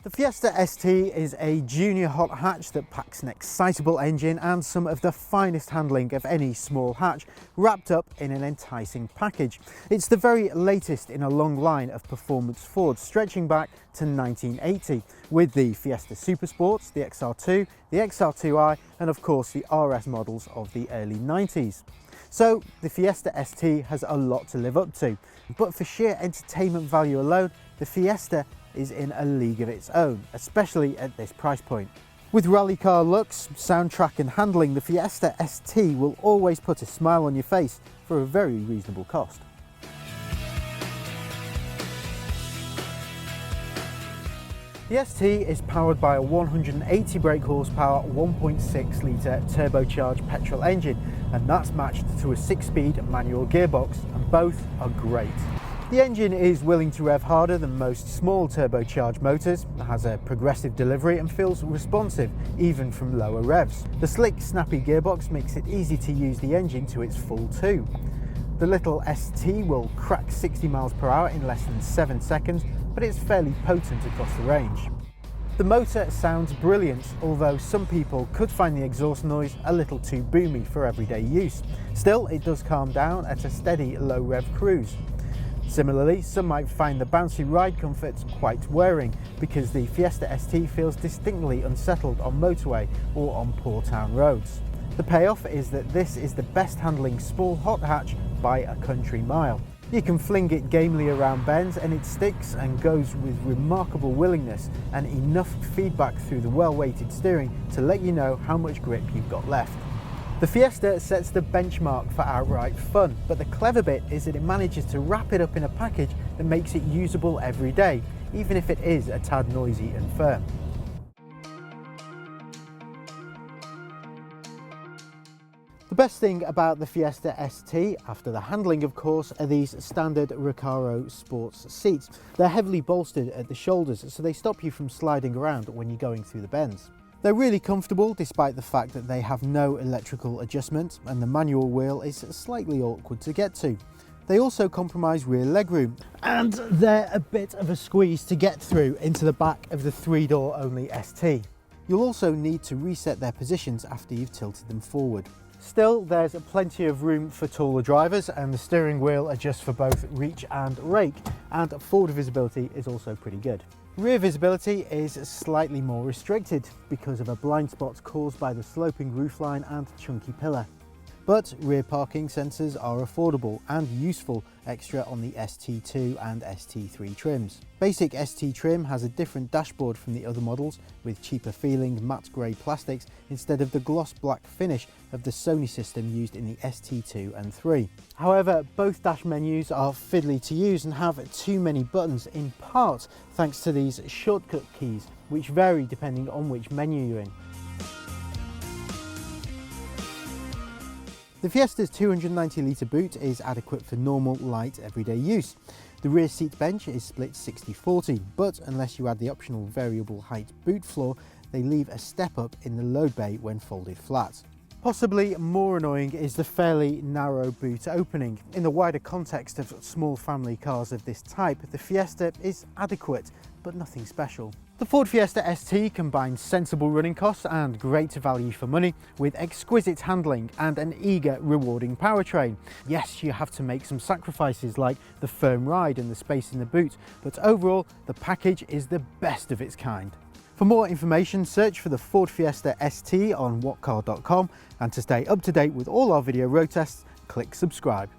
The Fiesta ST is a junior hot hatch that packs an excitable engine and some of the finest handling of any small hatch wrapped up in an enticing package. It's the very latest in a long line of performance Fords stretching back to 1980 with the Fiesta Supersports, the XR2, the XR2i and of course the RS models of the early 90s. So the Fiesta ST has a lot to live up to, but for sheer entertainment value alone, the Fiesta is in a league of its own, especially at this price point. With rally car looks, soundtrack and handling, the Fiesta ST will always put a smile on your face for a very reasonable cost. The ST is powered by a 180 brake horsepower 1.6 litre turbocharged petrol engine, and that's matched to a 6-speed manual gearbox, and both are great. The engine is willing to rev harder than most small turbocharged motors, has a progressive delivery and feels responsive even from lower revs. The slick, snappy gearbox makes it easy to use the engine to its full too. The little ST will crack 60 miles per hour in less than 7 seconds, but it's fairly potent across the range. The motor sounds brilliant, although some people could find the exhaust noise a little too boomy for everyday use. Still, it does calm down at a steady low rev cruise. Similarly, some might find the bouncy ride comforts quite wearing because the Fiesta ST feels distinctly unsettled on motorway or on poor town roads. The payoff is that this is the best handling small hot hatch by a country mile. You can fling it gamely around bends and it sticks and goes with remarkable willingness and enough feedback through the well-weighted steering to let you know how much grip you've got left. The Fiesta sets the benchmark for outright fun, but the clever bit is that it manages to wrap it up in a package that makes it usable every day, even if it is a tad noisy and firm. The best thing about the Fiesta ST, after the handling of course, are these standard Recaro sports seats. They're heavily bolstered at the shoulders, so they stop you from sliding around when you're going through the bends. They're really comfortable despite the fact that they have no electrical adjustment and the manual wheel is slightly awkward to get to. They also compromise rear legroom and they're a bit of a squeeze to get through into the back of the 3-door only ST. You'll also need to reset their positions after you've tilted them forward. Still, there's plenty of room for taller drivers and the steering wheel adjusts for both reach and rake, and forward visibility is also pretty good. Rear visibility is slightly more restricted because of a blind spot caused by the sloping roofline and chunky pillar. But rear parking sensors are affordable and useful extra on the ST2 and ST3 trims. Basic ST trim has a different dashboard from the other models with cheaper feeling matte grey plastics instead of the gloss black finish of the Sony system used in the ST2 and 3. However, both dash menus are fiddly to use and have too many buttons, in part thanks to these shortcut keys which vary depending on which menu you're in. The Fiesta's 290 litre boot is adequate for normal, light, everyday use. The rear seat bench is split 60-40, but unless you add the optional variable height boot floor, they leave a step up in the load bay when folded flat. Possibly more annoying is the fairly narrow boot opening. In the wider context of small family cars of this type, the Fiesta is adequate, but nothing special. The Ford Fiesta ST combines sensible running costs and great value for money with exquisite handling and an eager, rewarding powertrain. Yes, you have to make some sacrifices like the firm ride and the space in the boot, but overall the package is the best of its kind. For more information, search for the Ford Fiesta ST on whatcar.com, and to stay up to date with all our video road tests, click subscribe.